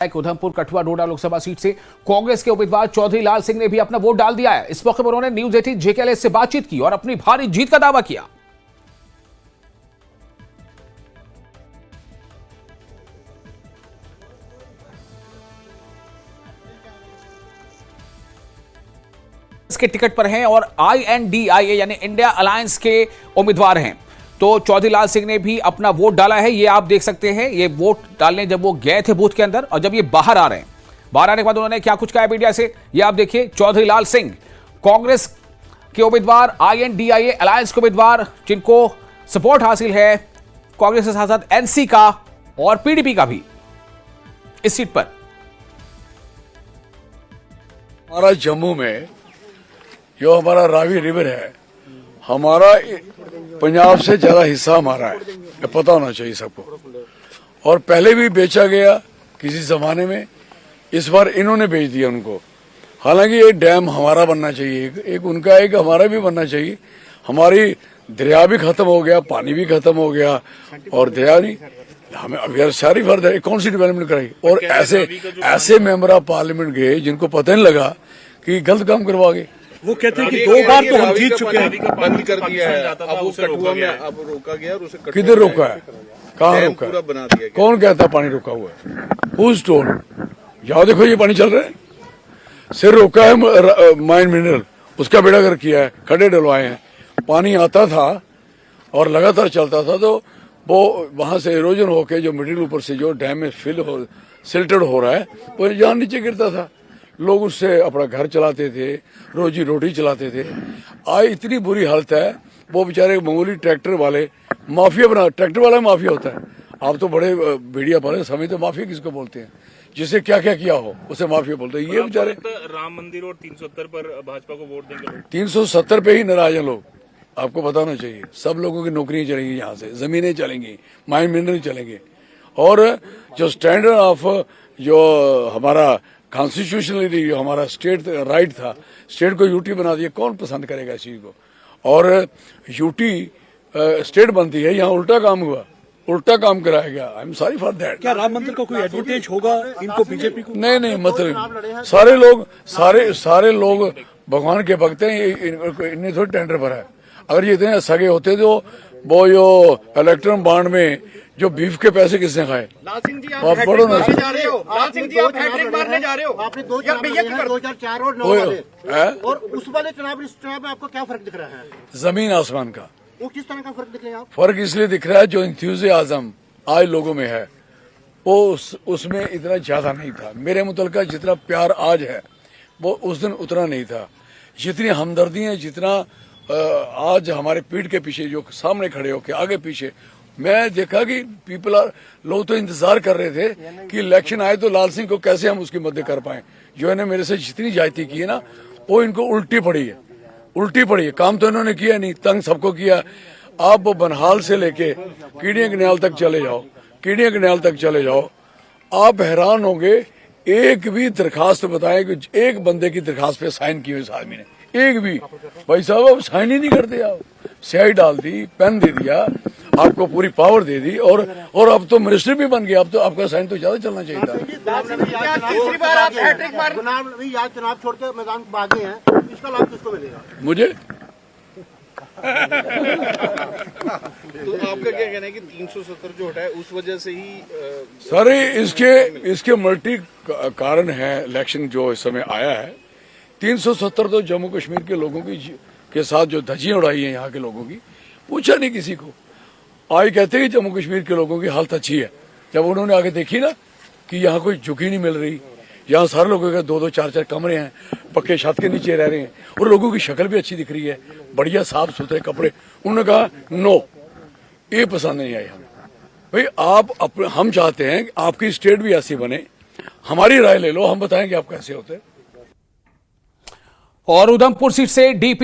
उधमपुर कठुआ डोडा Lok Sabha seat से कांग्रेस के उम्मीदवार चौधरी लाल सिंह ने भी अपना वोट डाल दिया है। इस मौके पर उन्होंने न्यूज 18 जेकेएल से बातचीत की और अपनी भारी जीत का दावा किया। इसके टिकट पर हैं और INDIA यानी इंडिया अलायंस के उम्मीदवार हैं। तो चौधरी लाल सिंह ने भी अपना वोट डाला है। ये आप देख सकते हैं, ये वोट डालने जब वो गए थे बूथ के अंदर और जब ये बाहर आ रहे हैं, बाहर आने के बाद उन्होंने क्या कुछ कहा मीडिया से, ये आप देखिए। चौधरी लाल सिंह कांग्रेस के उम्मीदवार, INDIA अलायंस के उम्मीदवार, जिनको सपोर्ट हासिल है कांग्रेस के साथ साथ NC का और PDP का भी इस सीट पर। हमारा जम्मू में जो हमारा रावी रिवर है, हमारा पंजाब से ज्यादा हिस्सा हमारा है, ये पता होना चाहिए सबको। और पहले भी बेचा गया किसी जमाने में, इस बार इन्होंने बेच दिया उनको। हालांकि ये डैम हमारा बनना चाहिए, एक उनका एक हमारा भी बनना चाहिए। हमारी दरिया भी खत्म हो गया, पानी भी खत्म हो गया और दरिया नहीं, हमें अभी सारी फर्दर कौन सी डेवलपमेंट कराई। और ऐसे मेंबर ऑफ पार्लियामेंट गए जिनको पता नहीं लगा कि गलत काम करवा गए। वो कहते हैं कि 2 बार तो हम जीत चुके हैं, बंद कर दिया है, अब वो कठुआ में अब रोका गया और उसे किधर रोका है, कहाँ रोका है, बना दिया गया। कौन कहता है पानी रोका हुआ है? Who's told? जाओ देखो, ये पानी चल रहा है, सिर रोका है माइन मिनरल, उसका बेड़ा कर किया है, खड्डे डलवाए हैं। पानी आता था और लगातार चलता था, तो वो वहां से इरोजन होके जो मिडिल ऊपर से जो डैम में सिल्टेड हो रहा है, वो जहां नीचे गिरता था, लोग उससे अपना घर चलाते थे, रोजी रोटी चलाते थे। आज इतनी बुरी हालत है, वो बेचारे मामूली ट्रैक्टर वाले माफिया बना, ट्रैक्टर वाला माफिया होता है। आप तो बड़े मीडिया पर समय तो माफिया किसको बोलते हैं, जिससे क्या क्या किया हो उसे माफिया बोलते हैं। ये बेचारे राम मंदिर और 370 पर भाजपा को वोट देंगे लोग। 370 पे ही नाराज हैं लोग, आपको बताना चाहिए। सब लोगों की नौकरियां चलेंगी, यहाँ से जमीनें चलेंगी, माइन मिनरल चलेंगे। और जो स्टैंडर्ड ऑफ जो हमारा कॉन्स्टिट्यूशनली जो हमारा स्टेट राइट था, स्टेट को यूटी बना दिया, कौन पसंद करेगा इस चीज को। और यूटी स्टेट बनती है, यहाँ उल्टा काम हुआ, उल्टा काम कराया गया। I am sorry for that. क्या राम मंदिर का कोई एडवांटेज होगा इनको, बीजेपी को? नहीं, मतलब सारे लोग भगवान के भक्त हैं, इन्हें थोड़ी टेंडर भरा है। अगर ये इतने सगे होते तो वो जो इलेक्ट्रॉन बॉन्ड में जो बीफ के पैसे किसने खाए? लाल सिंह जी, आप बड़ो ना, लाल सिंह जी आप हैट्रिक मारने जा रहे हो। आपने 2004 और 9 वाले और उस वाले चुनाव, इस चुनाव में आपको क्या फर्क दिख रहा है? जमीन आसमान का। वो किस तरह का फर्क दिख रहा है? फर्क इसलिए दिख रहा है, जो इंथ्यूजियाज्म आज लोगों में है वो उसमें इतना ज्यादा नहीं था। मेरे मुतल्लिक़ जितना प्यार आज है वो उस दिन उतना नहीं था। जितनी हमदर्दी है, जितना आज हमारे पीठ के पीछे जो सामने खड़े होके आगे पीछे, मैं देखा कि लोग तो इंतजार कर रहे थे कि इलेक्शन आए तो लाल सिंह को कैसे हम उसकी मदद कर पाए। जो इन्हें मेरे से जितनी जायती की है ना, वो इनको उल्टी पड़ी है, उल्टी पड़ी है। काम तो इन्होंने किया नहीं, तंग सबको किया। आप बनहाल से लेके कीड़ियां कनाल तक चले जाओ, कीड़ियां कनाल तक चले जाओ, आप हैरान होंगे। एक भी दरखास्त बताएं कि एक बंदे की दरखास्त पे साइन की हुई इस आदमी ने, एक भी। भाई साहब आप साइन ही नहीं करते, आप स्याही डाल दी, पेन दे दिया, आपको पूरी पावर दे दी और अब तो मिनिस्टर भी बन गया। अब तो आपका साइन तो ज्यादा चलना चाहिए था। तीसरी बार आप हैट्रिक मार, चुनाव छोड़ के मैदान भागे हैं, इसका लाभ किसको मिलेगा? मुझे तो आपका क्या कहना है कि 370 जो हटा है उस वजह से ही सारे इसके मल्टी कारण है। इलेक्शन जो इस समय आया है, 370 तो जम्मू कश्मीर के लोगों के साथ जो धज्जियां उड़ाई हैं यहाँ के लोगों की, पूछा नहीं किसी को। आज कहते हैं कि जम्मू कश्मीर के लोगों की हालत अच्छी है, जब उन्होंने आगे देखी ना कि यहाँ कोई झुकी नहीं मिल रही, यहाँ सारे लोगों के 2-2, 4-4 कमरे हैं, पक्के छत के नीचे रह रहे हैं और लोगों की शक्ल भी अच्छी दिख रही है, बढ़िया साफ सुथरे कपड़े। उन्होंने कहा नो, ये पसंद नहीं आई हमें। भाई हम चाहते हैं कि आपकी स्टेट भी ऐसी बने, हमारी राय ले लो, हम बताएंगे आप कैसे होते। और उधमपुर सीट से DP